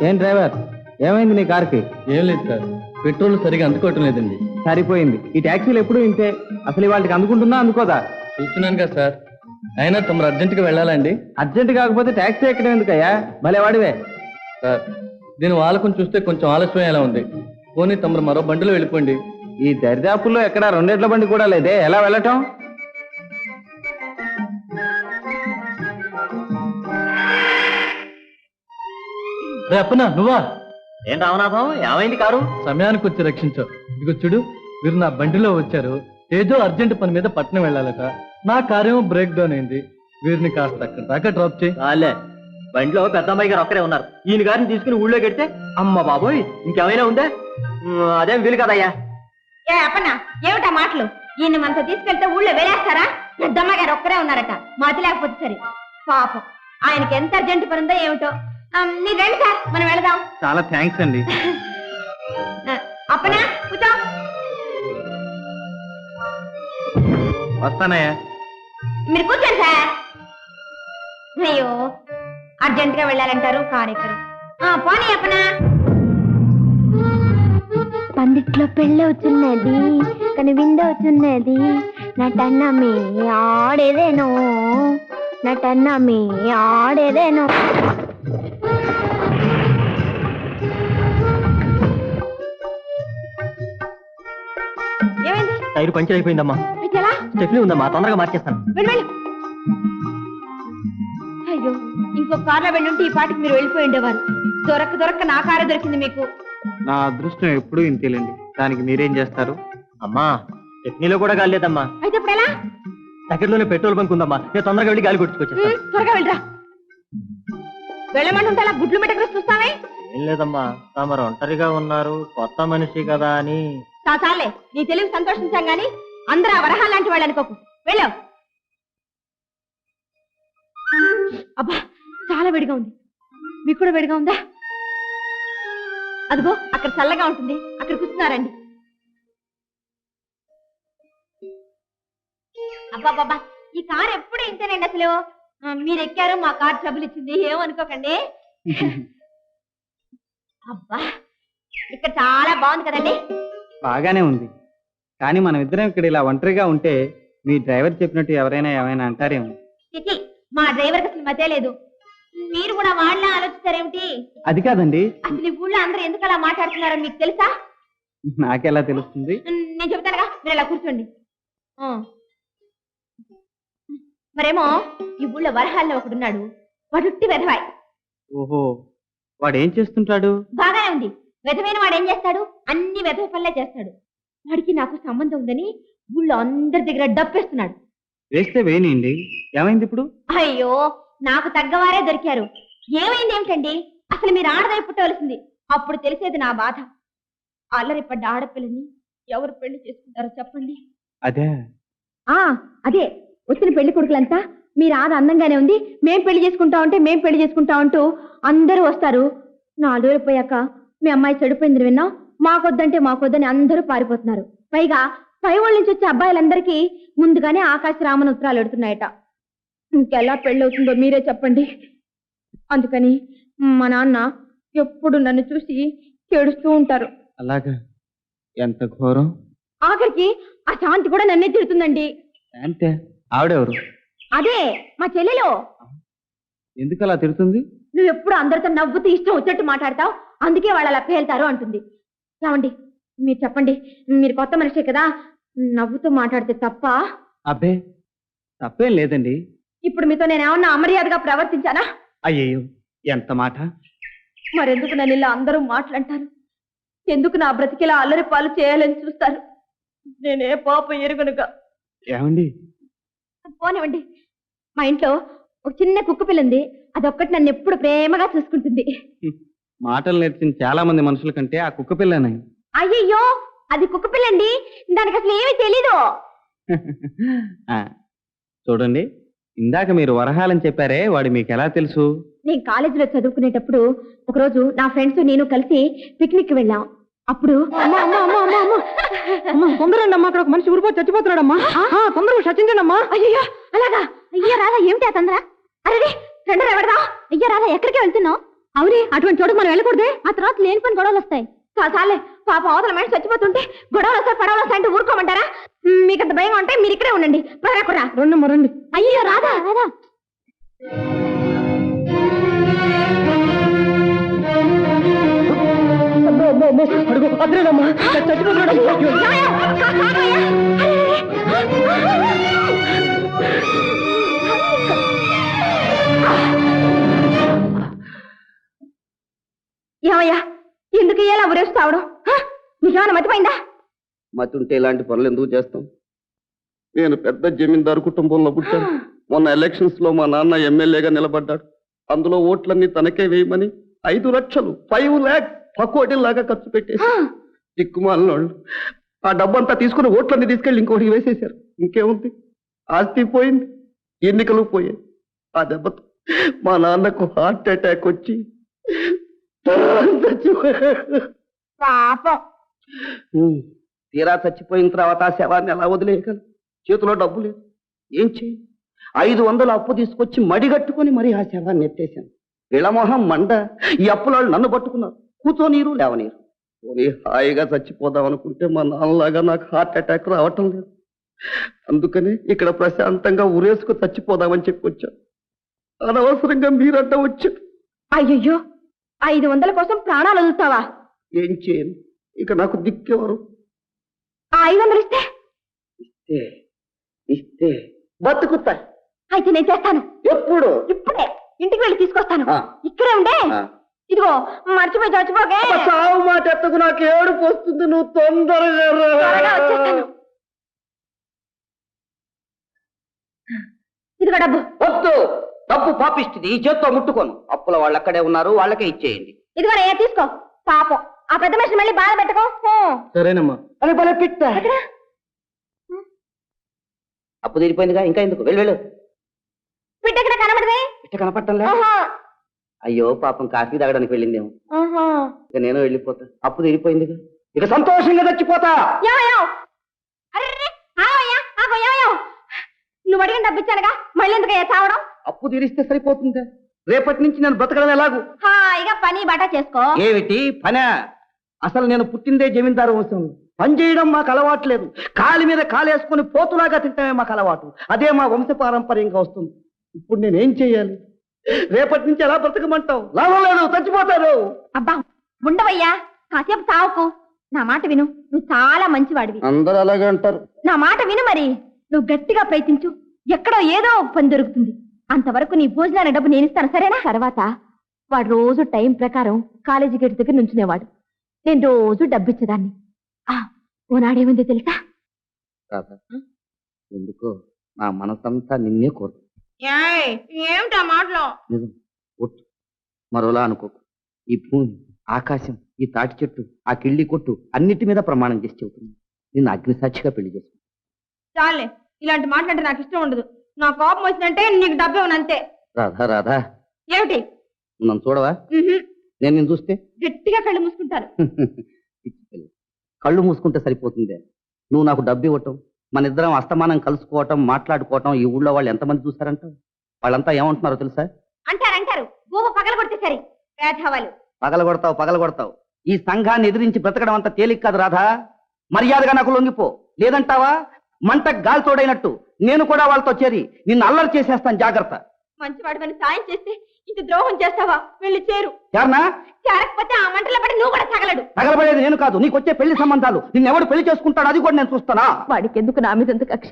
ఏం డ్రైవర్, ఏమైంది నీ కార్కి? ఏం లేదు సార్, పెట్రోల్ సరిగా అందుకోవటం లేదండి. సరిపోయింది. ఈ ట్యాక్సీలు ఎప్పుడు ఇంతే. అసలు వాళ్ళకి అందుకుంటుందా అందుకోదా? చూస్తున్నాను కదా సార్. అయినా తమరు అర్జెంటుగా వెళ్ళాలండి. అర్జెంట్ కాకపోతే ట్యాక్సీ ఎక్కడం ఎందుకయ్యా? భలే వాడివే. సార్, దీని వాళ్ళకొని చూస్తే కొంచెం ఆలస్యం ఎలా ఉంది. పోనీ తమరు మరో బండిలో వెళ్ళిపోండి. ఈ దరిదాపుల్లో ఎక్కడ రెండేళ్ల బండి కూడా లేదే, ఎలా వెళ్ళటం? అప్పనా నువ్వా? ఏం రామనాథం, ఏమైంది కారు? సమయానికి వచ్చి రక్షించావు. ఇదిగో చూడు, వీరు నా బండిలో వచ్చారు. ఏదో అర్జెంట్ పని మీద పట్నం వెళ్ళాలట. నా కారేమో బ్రేక్ డౌన్ అయింది. వీరిని కాస్త అక్కడ దాకా డ్రాప్ చేయి. బండిలో పెద్ద అమ్మాయి గారు ఒక్కరే ఉన్నారు. ఈయన గారిని తీసుకుని ఊళ్ళో కడితే అమ్మ బాబోయ్ ఇంకేమైనా ఉందా? అదేం వీలు కదయ్యా. ఏ అప్పన్నా, ఏమిటా మాటలు? ఈయన మనతో తీసుకెళ్తే ఊళ్ళో వేలేస్తారా? పెద్దమ్మ గారు ఒక్కరే ఉన్నారట, మాతి లేకపోతే సరే. పాపం ఆయనకి ఎంత అర్జెంట్ పని ఉందో ఏమిటో. మీరు రండి సార్, మనం వెళదాం. చాలా థ్యాంక్స్ అండి. అప్పనా కూర్చో. వస్తానయ్యా. మీరు కూర్చోండి సార్. అయ్యో, అర్జెంట్ గా వెళ్ళాలంటారు, కారెక్కరు. పోనీ అప్పనా. పందిట్లో పెళ్ళి వచ్చున్నది, కానీ వింద వచ్చున్నది. నటన్న మీ ఆడేదేనో, నటన్న మీ ఆడేదేనో. ఏమైంది? టైర్ పంచర్ అయిపోయిందమ్మా. స్టెఫ్నీ ఉందమ్మా, తొందరగా మార్చేస్తాను. అయ్యో, ఇంకో కార్లో వెళ్ళుంటే ఈ పాటికి మీరు వెళ్ళిపోయి ఉండేవారు. దొరక్క నా కారే దొరికింది మీకు. నా అదృష్టం ఎప్పుడూ ఇంతేలేండి. దానికి మీరేం చేస్తారు? అమ్మా, స్టెఫ్నీలో కూడా గాలి లేదమ్మా. అయితే ఇప్పుడు ఎలా? దగ్గరలోనే పెట్రోల్ బంక్ ఉందమ్మా, నేను తొందరగా వెళ్ళి గాలి కొట్టుకొచ్చేస్తాను. త్వరగా వెళ్ళరా. వెళ్ళమంటుంటే అలా గుడ్లు మెటకు చూస్తావే. ఏం లేదమ్మా, తమరు ఒంటరిగా ఉన్నారు, కొత్త మనిషి కదా అని. చాలే, నీ తెలివి సంతోషించాం గాని అందరూ ఆ వరహా లాంటి వాళ్ళు అనుకోకు. వెళ్ళావు. అబ్బా, చాలా వేడిగా ఉంది. మీకు కూడా వేడిగా ఉందా? అదిగో అక్కడ చల్లగా ఉంటుంది, అక్కడ కూర్చున్నారండి. అబ్బాబాబా, ఈ కారు ఎప్పుడు ఇంతేనండి. అసలు మీరు ఎక్కారు, మా కారు ట్రబుల్ ఇచ్చింది, ఏమనుకోకండి. అబ్బా, ఇక్కడ చాలా బాగుంది కదండి. బాగానే ఉంది, కానీ మనం ఇద్దరం ఇక్కడ ఇలా ఒంటరిగా ఉంటే మీ డ్రైవర్ చెప్పినట్టు ఎవరైనా ఏమైనా అంటారేమో. చిచి, మా డ్రైవర్కి అసలు మతే లేదు. మీరు కూడా వాళ్ళ ఆలోచిస్తారేమిటి? అది కాదండి, అసలు ఈ ఊళ్ళో అందరూ ఎందుకు అలా మాట్లాడుతున్నారో మీకు తెలుసా? నాకెలా తెలుస్తుంది? నేను చెప్తానుగా, మీరు అలా కూర్చోండి. మరేమో ఈ ఊళ్ళో వరహాల్లో ఒకడున్నాడు, వాడుట్టి వెధవాయ్. ఓహో, వాడు ఏం చేస్తుంటాడు? బాగానే ఉంది. వెధమైన వాడు ఏం చేస్తాడు? అన్ని వెధవ పనులే చేస్తాడు. వాడికి నాకు సంబంధం ఉందని ఊళ్ళో అందరి దగ్గర డప్పేస్తున్నాడు. వేస్తే వేయండి. ఏమైంది ఇప్పుడు? అయ్యో, నాకు తగ్గవారే దొరికారు. ఏమైంది ఏమిటండి? అసలు మీరు ఆడదై పుట్టవలసింది, అప్పుడు తెలిసేది నా బాధ. అల్లరి పడ్డ ఆడపిల్లని ఎవరు పెళ్లి చేసుకుంటారో చెప్పండి. అదే అదే వచ్చిన పెళ్లి కొడుకులంతా మీరు ఆడ అందంగానే ఉంది, మేం పెళ్లి చేసుకుంటా అంటూ అందరూ వస్తారు. 4 రోజులు పోయాక మీ అమ్మాయి చెడిపోయింది విన్నాం, మాకొద్దని అందరూ పారిపోతున్నారు. పైగా పై వాళ్ళ నుంచి వచ్చే అబ్బాయిలందరికీ ముందుగానే ఆకాశ రామన్ ఉత్తరాలు ఎడుతున్నాయట. ఇంకెలా పెళ్ళవుతుందో మీరే చెప్పండి. అందుకని మా నాన్న ఎప్పుడు నన్ను చూసి ఏడుస్తూ ఉంటారు. అలాగా? ఎంత ఘోరం. ఆఖరికి ఆ శాంతి కూడా నన్నే తిడుతుందండి. అంటే ఆవిడెవరు? అదే మా చెల్లెలు. ఎందుకు అలా తిడుతుంది? నువ్వు ఎప్పుడు అందరితో నవ్వుతూ ఇష్టం వచ్చేట్టు మాట్లాడతావు, అందుకే వాళ్ళు అలా పేలుతారు అంటుంది. ఏమండి మీరు చెప్పండి, మీరు కొత్త మనిషే కదా, నవ్వుతూ మాట్లాడితే తప్ప? అబ్బే, తప్పేం లేదండి. ఇప్పుడు మీతో నేను ఏమన్నా అమర్యాదగా ప్రవర్తించానా? అయ్యయ్యో, ఎంత మాట. మరెందుకు నన్ను ఇలా అందరూ మాట్లాడతారు? ఎందుకు నా బ్రతికిలా అల్లరి పాలు చేయాలని చూస్తారు? నేనే పాపం ఎరుగునుగా. ఏమండి? పోనివ్వండి. మా ఇంట్లో ఒక చిన్న కుక్క పిల్ల ఉంది, అదొక్కటి నన్ను ఎప్పుడు ప్రేమగా చూసుకుంటుంది. మాటలు నేర్చిన చాలా మంది మనుషుల కంటే ఆ కుక్క పిల్లనే. అయ్యయ్యో, అది కుక్క పిల్లండి, దానికి అసలు ఏమీ తెలీదు. చూడండి, ఇందాక మీరు వరహాలని చెప్పారే, వాడు మీకు ఎలా తెలుసు? నేను కాలేజీలో చదువుకునేటప్పుడు ఒకరోజు నా ఫ్రెండ్స్ నేను కలిసి పిక్నిక్ వెళ్ళాం. అప్పుడు తొందరండి అమ్మా, అక్కడ ఒక మనిషి ఊరిపోయి చచ్చిపోతున్నాడమ్మా, తొందరగా చచ్చించండమ్మా. అయ్యో అలాగా? అయ్యో రాదా, ఏమిటి ఆ తొందర? అరే రండి ఎవడదా? అయ్యో రాదా, ఎక్కడికి వెళ్తున్నావు? అవునే అటువంటి చోటుకు మనం వెళ్ళకూడదే, ఆ తర్వాత లేని పని గొడవలు వస్తాయి. చాలే పాప అవతల మనిషి చచ్చిపోతుంటే గొడవలు వస్తాయి పడవలు వస్తాయంటే ఊరుకోమంటారా? మీకు అంత భయం ఉంటే మీరు ఇక్కడే ఉండండి. రా రండి. అయ్యో రాదా రాదా. అడుగు అద్రేనమ్మా చచ్చిపోతున్నాడు. ఏమయ్యా ఎందుకు ఇలా ఉరేస్తావడం? నీకేమైనా మతిపోయిందా? మతుంటే ఇలాంటి పనులు ఎందుకు చేస్తాం? నేను పెద్ద జమీందారు కుటుంబంలో పుట్టాను. మొన్న ఎలక్షన్స్ లో మా నాన్న ఎమ్మెల్యేగా నిలబడ్డాడు. అందులో ఓట్లన్నీ తనకే వేయమని 5 లక్షలు 5 lakhs పకోటీలాగా ఖర్చు పెట్టేసి దిక్కుమాలినోళ్ళు ఆ డబ్బంతా తీసుకుని ఓట్లన్నీ తీసుకెళ్ళి ఇంకోటికి వేసేశారు. ఇంకేముంది, ఆస్తి పోయింది, ఎన్నికలు పోయాయి. ఆ దెబ్బతో మా నాన్నకు హార్ట్ అటాక్ వచ్చి పాపం. తీరా చచ్చిపోయిన తర్వాత ఆ శవాన్ని ఎలా వదిలేయగలను? చేతిలో డబ్బు లేదు, ఏం చేయి? 500 అప్పు తీసుకొచ్చి మడిగట్టుకొని మరి ఆ శవాన్ని ఎత్తేశాను. ఇళమొహం మండ. ఈ అప్పులాళ్ళు నన్ను పట్టుకున్నారు. కూర్చోనీరు లేవనీరు. పోనీ హాయిగా చచ్చిపోదాం అనుకుంటే మా నాన్నలాగా నాకు హార్ట్ అటాక్ రావటం లేదు. అందుకని ఇక్కడ ప్రశాంతంగా ఉరేసుకు చచ్చిపోదామని చెప్పి వచ్చాను. అనవసరంగా మీరంతా వచ్చారు. అయ్యయ్యో 500 కోసం ప్రాణాలు వదులుతావా? ఏం చేయను, ఇక నాకు దిక్కెవరు? ఆ 500 ఇస్తే ఇస్తే ఇస్తే బతుకుతా. అయితే నేను చేస్తాను. ఎప్పుడు? ఇప్పుడే ఇంటికి వెళ్ళి తీసుకొస్తాను. ఆ. ఇక్కడే ఉండే. ఆ. ఇదిగో మర్చిపోయి చచ్చిపోకే. సావు మాట ఎత్తకు, నాకు ఏడుపు వస్తుంది. నువ్వు తొందరగా త్వరగా వచ్చేస్తాను. ఇదిగో డబ్బు. వద్దు, డబ్బు పాపిస్తుంది. ఈ చేత్తో ముట్టుకోను. అప్పుల వాళ్ళు అక్కడే ఉన్నారు, వాళ్ళకే ఇచ్చేయండి. ఇదిగో రే తీసుకో. పాపం ఆ పెద్ద మనిషిని మళ్ళీ బాధ పెట్టుకో. సరేనమ్మా. అరే భలే పిట్ట. ఎక్కడ? అప్పు తీరిపోయిందిగా, ఇంకా ఎందుకు? వెళ్ళు. బిడ్డ ఎక్కడ కనబడదే? ఇట్ట కనపట్టంలే. అయ్యో పాపం, కాఫీ తాగడానికి వెళ్ళిందేమో. ఇక నేను వెళ్ళిపోతా. అప్పు తీరిపోయిందిగా, ఇక సంతోషంగా చచ్చిపోతా. నువ్వు అడిగిన డబ్బు ఇచ్చానుగా, మళ్ళీ ఎందుకు చావడం? అప్పు తీరిస్తే సరిపోతుందా? రేపటి నుంచి నేను బ్రతకడం ఎలాగూ? హాయిగా పని బాట చేసుకో. ఏమిటి పనా? అసలు నేను పుట్టిందే జమీందారు వంశం. పని చేయడం మాకు అలవాట్లేదు. కాలి మీద కాలేసుకుని పోతులాగా తింటమే మాకు అలవాటు. అదే మా వంశ పారంపర్యంగా వస్తుంది. ఇప్పుడు నేనేం చెయ్యాలి? రేపటి నుంచి ఎలా బ్రతకమంటావు? లాభం లేదు, చచ్చిపోతారు. అబ్బా ఉండవయ్యా, కాసేపు తావుకు. నా మాట విను, నువ్వు చాలా మంచివాడివి. అందరూ అలాగే అంటారు. నా మాట విను మరి. నువ్వు గట్టిగా ప్రయత్నించు, ఎక్కడో ఏదో ఒక పని దొరుకుతుంది. అంతవరకు నీ భోజనాన్ని డబ్బు నేను ఇస్తాను, సరేనా? తర్వాత వాడు రోజు టైం ప్రకారం కాలేజీ గేట్ దగ్గర నుంచునేవాడు. నేను రోజు డబ్బు ఇచ్చేదాన్ని. ఓనాడేముందో తెలుసా? ఎందుకో నా మనసంతా నిన్నే కోరు. ఏమిటా మాటలో? నిజం, ఒట్టు, మరోలా అనుకోకు. ఈ భూమి, ఆకాశం, ఈ తాటి చెట్టు, ఆ కిళ్ళి కొట్టు అన్నిటి మీద ప్రమాణం చేసి చెబుతుంది. నిన్ను అగ్నిసాక్షిగా పెళ్లి చేసుకుంటా. చాలే, ఇలాంటి మాటలంటే నాకు ఇష్టం ఉండదు. నా కోపం వచ్చినంటే నీకు డబ్బు ఇవ్వనంతే. రాధా రాధా, ఏమిటి? నువ్వు నన్ను చూడవా? నేను నిన్ను చూస్తే గట్టిగా కళ్ళు మూసుకుంటారు. కళ్ళు మూసుకుంటే సరిపోతుందే. నువ్వు నాకు డబ్బు ఇవ్వటం, మన ఇద్దరం అస్తమానం కలుసుకోవటం, మాట్లాడుకోవటం ఈ ఊళ్ళో వాళ్ళు ఎంతమంది చూసారంట? వాళ్ళంతా ఏమంటున్నారో తెలుసా? అంటారు గోప పగల కొడితే సరే పేదవాళ్ళు. పగలగొడతావు. ఈ సంఘాన్ని ఎదిరించి బ్రతకడం అంత తేలిక కాదు రాధా. మర్యాదగా నాకు లొంగిపో. లేదంటావా మంట గాలి తోడైనట్టు నేను కూడా వాళ్ళతో చేరి నిన్ను అల్లరి చేసేస్తాను, జాగ్రత్త. మంచివాడు సాయం చేస్తే ఇంత ద్రోహం చేస్తావా? వెళ్ళి చేరు. చేరకపోతే ఆ మంటలో పడి నువ్వు కూడా తగలబడేది నేను కాదు, నీకు వచ్చే పెళ్లి సంబంధాలు. నిన్నెవడు పెళ్లి చేసుకుంటాడు అది కూడా నేను చూస్తానా? వాడికి ఎందుకు నా మీద కక్ష?